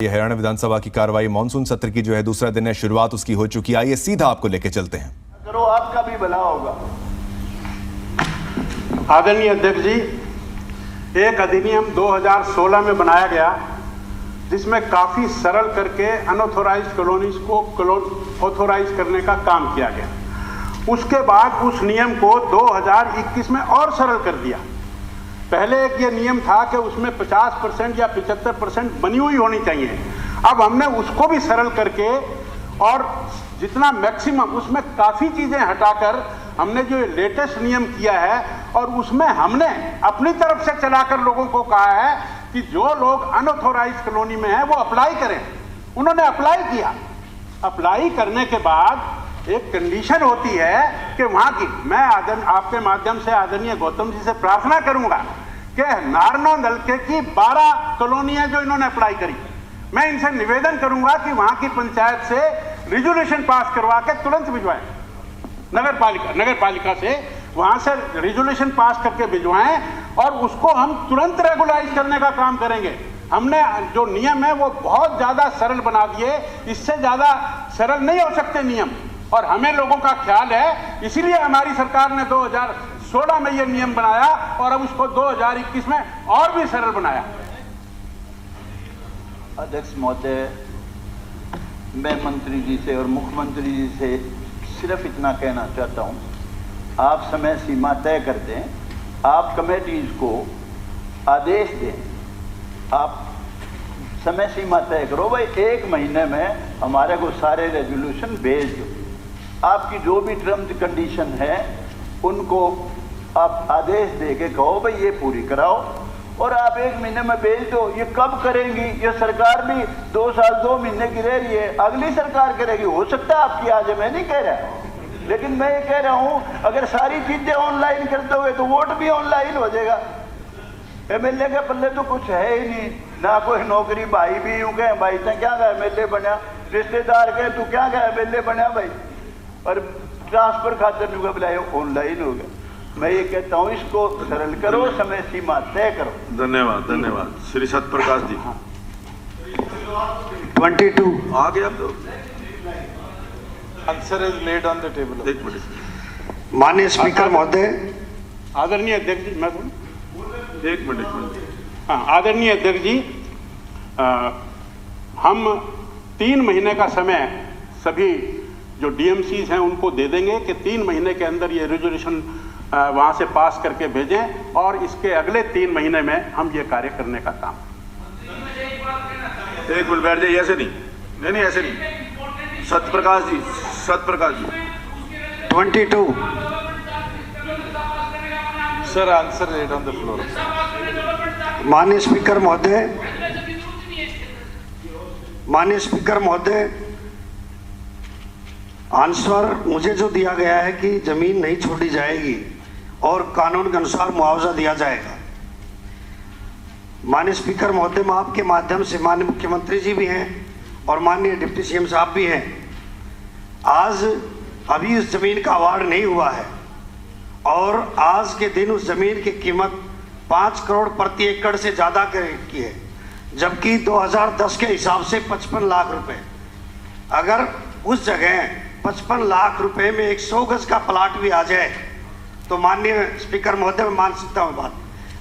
ये हरियाणा विधानसभा की कार्रवाई मानसून सत्र की जो है दूसरा दिन है, शुरुआत उसकी हो चुकी है। आइए सीधा आपको लेके चलते हैं। करो, आपका भी भला होगा। आदरणीय अध्यक्ष जी, एक अधिनियम 2016 में बनाया गया जिसमें काफी सरल करके अनऑथोराइज्ड कॉलोनीज को ऑथोराइज करने का काम किया गया। उसके बाद उस नियम को 2021 में और सरल कर दिया। पहले एक ये नियम था कि उसमें 50% या 75% बनी हुई होनी चाहिए। अब हमने उसको भी सरल करके और जितना मैक्सिमम उसमें काफ़ी चीज़ें हटाकर हमने जो लेटेस्ट नियम किया है और उसमें हमने अपनी तरफ से चलाकर लोगों को कहा है कि जो लोग अनऑथोराइज्ड कॉलोनी में हैं वो अप्लाई करें। उन्होंने अप्लाई किया। अप्लाई करने के बाद एक कंडीशन होती है कि वहाँ की, मैं आपके माध्यम से आदरणीय गौतम जी से प्रार्थना करूंगा कि नारनौ नलके की 12 कॉलोनियां जो इन्होंने अप्लाई करी, मैं इनसे निवेदन करूंगा कि वहाँ की पंचायत से रिजोल्यूशन पास करवा के तुरंत भिजवाएं। नगर पालिका से वहाँ से रिजोल्यूशन पास करके भिजवाएं और उसको हम तुरंत रेगुलाइज करने का काम करेंगे। हमने जो नियम है वो बहुत ज़्यादा सरल बना दिए, इससे ज़्यादा सरल नहीं हो सकते नियम। और हमें लोगों का ख्याल है, इसीलिए हमारी सरकार ने 2016 में ये नियम बनाया और अब उसको 2021 में और भी सरल बनाया। अध्यक्ष महोदय, मैं मंत्री जी से और मुख्यमंत्री जी से सिर्फ इतना कहना चाहता हूँ, आप समय सीमा तय कर दें, आप कमेटीज को आदेश दें, आप समय सीमा तय करो भाई, 1 महीने में हमारे को सारे रेजोल्यूशन भेज दो। आपकी जो भी टर्म्स कंडीशन है उनको आप आदेश दे के कहो भाई ये पूरी कराओ और आप 1 महीने में भेज दो। ये कब करेंगी? ये सरकार भी 2 साल 2 महीने की रह रही है, अगली सरकार करेगी। हो सकता है आपकी आज, मैं नहीं कह रहा, लेकिन मैं ये कह रहा हूँ अगर सारी चीजें ऑनलाइन कर दोगे तो वोट भी ऑनलाइन हो जाएगा। एमएलए के पल्ले तो कुछ है ही नहीं, ना कोई नौकरी। भाई भी यूं कहे भाई तो क्या गया एमएलए बना, रिश्तेदार कहे तू क्या गया एमएलए बना भाई, और ट्रांसफर खाते में बुलाए ऑनलाइन हो गया। मैं ये कहता हूँ इसको सरल करो, समय सीमा तय करो। धन्यवाद। श्री सतप्रकाश जी। 22 आ गया तो answer is laid on the table. 1 minute. माननीय स्पीकर महोदय, आदरणीय अध्यक्ष जी, मैं 1 मिनट। हाँ, आदरणीय अध्यक्ष जी, हम 3 महीने का समय सभी जो डीएमसीज हैं उनको दे देंगे कि 3 महीने के अंदर ये रेजोल्यूशन वहाँ से पास करके भेजें और इसके अगले 3 महीने में हम ये कार्य करने का काम। 1 मिनट बैठ जाइए, ऐसे नहीं ऐसे नहीं। सतप्रकाश जी 22 sir, answer red on the floor. माननीय स्पीकर महोदय, आंसर मुझे जो दिया गया है कि जमीन नहीं छोड़ी जाएगी और कानून के अनुसार मुआवजा दिया जाएगा। माननीय स्पीकर महोदय, मैं आपके माध्यम से, माननीय मुख्यमंत्री जी भी हैं और माननीय डिप्टी सीएम साहब भी हैं, आज अभी उस जमीन का अवार्ड नहीं हुआ है और आज के दिन उस जमीन की कीमत 5 करोड़ प्रति एकड़ से ज़्यादा की है, जबकि 2010 के हिसाब से 55 लाख रुपए। अगर उस जगह 55 लाख रुपए में 100 गज का प्लाट भी आ जाए तो माननीय स्पीकर महोदय, मैं मान सकता हूँ बात।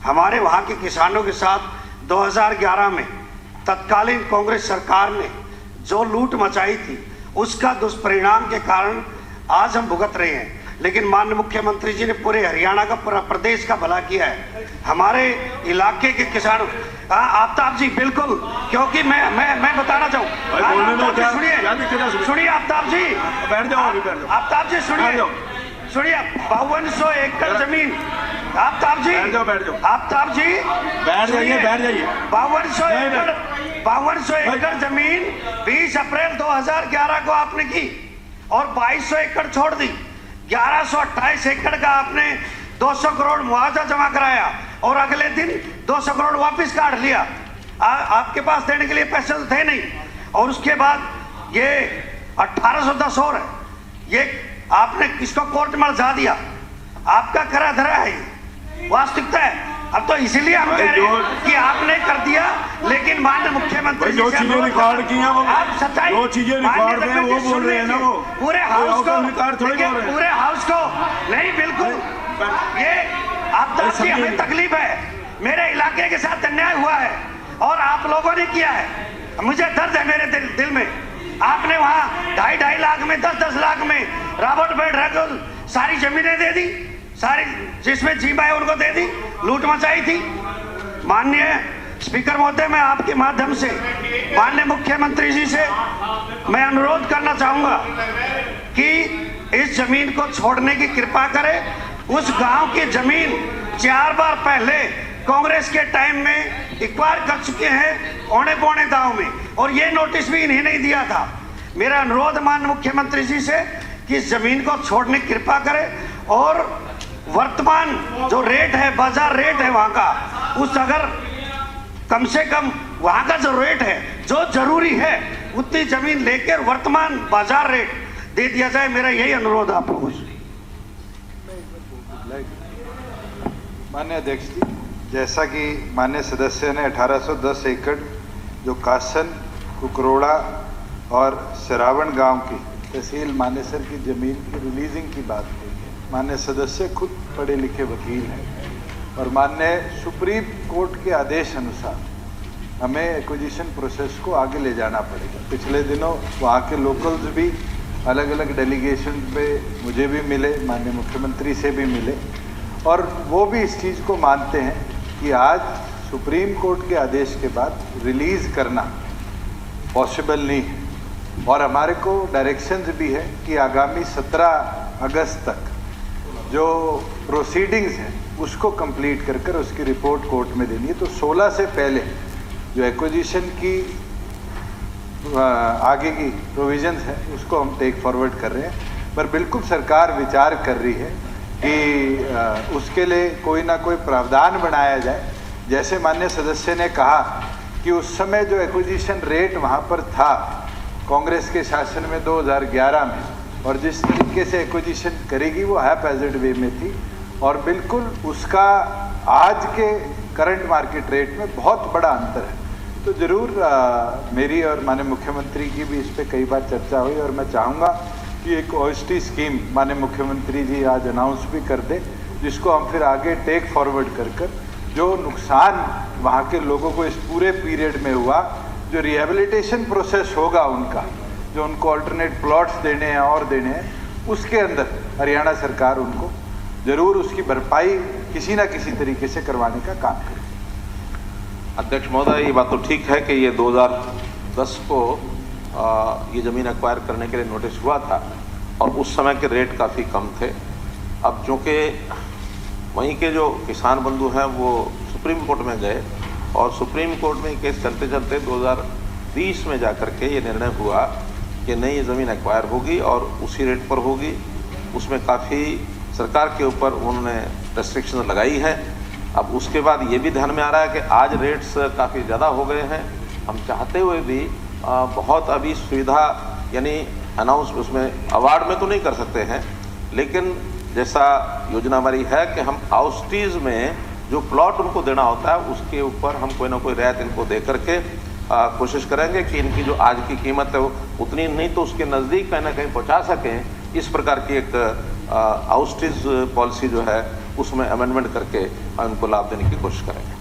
हमारे वहाँ के किसानों के साथ 2011 में तत्कालीन कांग्रेस सरकार ने जो लूट मचाई थी उसका दुष्परिणाम के कारण आज हम भुगत रहे हैं, लेकिन माननीय मुख्यमंत्री जी ने पूरे हरियाणा का, पूरा प्रदेश का भला किया है। हमारे इलाके के किसानों, आफ्ताब जी बिल्कुल, क्योंकि मैं बताना चाहूँ, सुनिए आफ्ताब जी, बैठ जाओ। आफ्ताब जी सुनिए 5200 एकड़ जमीन, आफ्ताब जी बैठ जाओ। आफ्ताब जी बैठ जाइए। 5200 एकड़ जमीन 20 अप्रैल 2011 को आपने की और 2200 एकड़ छोड़ दी। 1128 एकड़ का आपने 200 करोड़ मुआवजा जमा कराया और अगले दिन 200 करोड़ वापस काट लिया। आपके पास देने के लिए पैसे तो थे नहीं। और उसके बाद ये 1810 और है, ये आपने किसको कोर्ट में उलझा दिया। आपका करा धरा है, वास्तविकता है। अब तो इसीलिए हम कह रहे हैं कि आपने कर दिया, लेकिन माननीय मुख्यमंत्री जो चीजें रिकॉर्ड की हैं वो आप सच्चाई, जो चीजें रिकॉर्ड में वो बोल रहे हैं ना, वो पूरे हाउस को, थोड़ी पूरे हाउस को नहीं, बिल्कुल ये आपदा की हमें तकलीफ है, मेरे इलाके के साथ अन्याय हुआ है और आप लोगों ने किया है, मुझे दर्द है मेरे दिल में। आपने वहां 2.5 लाख में 10-10 लाख में रॉबर्ट बेड्रा को सारी जमीनें दे दी, सारी जिसमें जीवा है उनको दे दी, लूट मचाई थी। माननीय स्पीकर महोदय, मैं आपके माध्यम से माननीय मुख्यमंत्री जी से मैं अनुरोध करना चाहूंगा कि इस जमीन को छोड़ने की कृपा करें। उस गांव की जमीन 4 बार पहले कांग्रेस के टाइम में एक्वायर कर चुके हैं औने पौने दाव में, और ये नोटिस भी इन्हें नहीं दिया था। मेरा अनुरोध माननीय मुख्यमंत्री जी से कि इस जमीन को छोड़ने की कृपा करें और वर्तमान जो रेट है, बाजार रेट है वहां का, उस अगर कम से कम वहां का जो रेट है, जो जरूरी है, उतनी जमीन लेकर वर्तमान बाजार रेट दे दिया जाए। मेरा यही अनुरोध आप लोगों से। माननीय अध्यक्ष जी, जैसा कि माननीय सदस्य ने 1810 एकड़ जो कासन, कुकरोड़ा और सिरावण गांव की तहसील मानेसर की जमीन की रिलीजिंग की बात की है। माननीय सदस्य खुद पढ़े लिखे वकील हैं और माननीय सुप्रीम कोर्ट के आदेश अनुसार हमें एक्विजिशन प्रोसेस को आगे ले जाना पड़ेगा। पिछले दिनों वहाँ के लोकल्स भी अलग अलग डेलीगेशन पे मुझे भी मिले, माननीय मुख्यमंत्री से भी मिले, और वो भी इस चीज़ को मानते हैं कि आज सुप्रीम कोर्ट के आदेश के बाद रिलीज़ करना पॉसिबल नहीं है। और हमारे को डायरेक्शंस भी है कि आगामी 17 अगस्त तक जो प्रोसीडिंग्स हैं उसको कंप्लीट कर कर उसकी रिपोर्ट कोर्ट में देनी है। तो 16 से पहले जो एक्विजिशन की आगे की प्रोविजंस है उसको हम टेक फॉरवर्ड कर रहे हैं, पर बिल्कुल सरकार विचार कर रही है कि उसके लिए कोई ना कोई प्रावधान बनाया जाए। जैसे माननीय सदस्य ने कहा कि उस समय जो एक्विजिशन रेट वहाँ पर था कांग्रेस के शासन में 2011 में, और जिस तरीके से एक्विजिशन करेगी वो हैपहैज़र्ड वे में थी, और बिल्कुल उसका आज के करंट मार्केट रेट में बहुत बड़ा अंतर है। तो ज़रूर मेरी और माननीय मुख्यमंत्री की भी इस पर कई बार चर्चा हुई, और मैं चाहूँगा कि एक OST स्कीम माननीय मुख्यमंत्री जी आज अनाउंस भी कर दे, जिसको हम फिर आगे टेक फॉरवर्ड कर जो नुकसान वहाँ के लोगों को इस पूरे पीरियड में हुआ, जो रिहेबिलिटेशन प्रोसेस होगा उनका, जो उनको अल्टरनेट प्लॉट्स देने हैं और देने हैं, उसके अंदर हरियाणा सरकार उनको ज़रूर उसकी भरपाई किसी ना किसी तरीके से करवाने का काम करे। अध्यक्ष महोदय, ये बात तो ठीक है कि ये 2010 को ये ज़मीन एक्वायर करने के लिए नोटिस हुआ था और उस समय के रेट काफ़ी कम थे। अब चूँकि वहीं के जो किसान बंधु हैं वो सुप्रीम कोर्ट में गए और सुप्रीम कोर्ट में केस चलते चलते 2020 में जाकर के ये निर्णय हुआ कि नहीं, ये ज़मीन एक्वायर होगी और उसी रेट पर होगी। उसमें काफ़ी सरकार के ऊपर उन्होंने रेस्ट्रिक्शन लगाई है। अब उसके बाद ये भी ध्यान में आ रहा है कि आज रेट्स काफ़ी ज़्यादा हो गए हैं। हम चाहते हुए भी बहुत अभी सुविधा यानी अनाउंस उसमें अवार्ड में तो नहीं कर सकते हैं, लेकिन जैसा योजना हमारी है कि हम आउस्टीज़ में जो प्लॉट उनको देना होता है उसके ऊपर हम कोई ना कोई रियायत इनको दे करके कोशिश करेंगे कि इनकी जो आज की कीमत है वो उतनी नहीं तो उसके नज़दीक कहीं ना कहीं पहुंचा सकें। इस प्रकार की एक आउस्टीज़ पॉलिसी जो है उसमें अमेंडमेंट करके उनको लाभ देने की कोशिश करेंगे।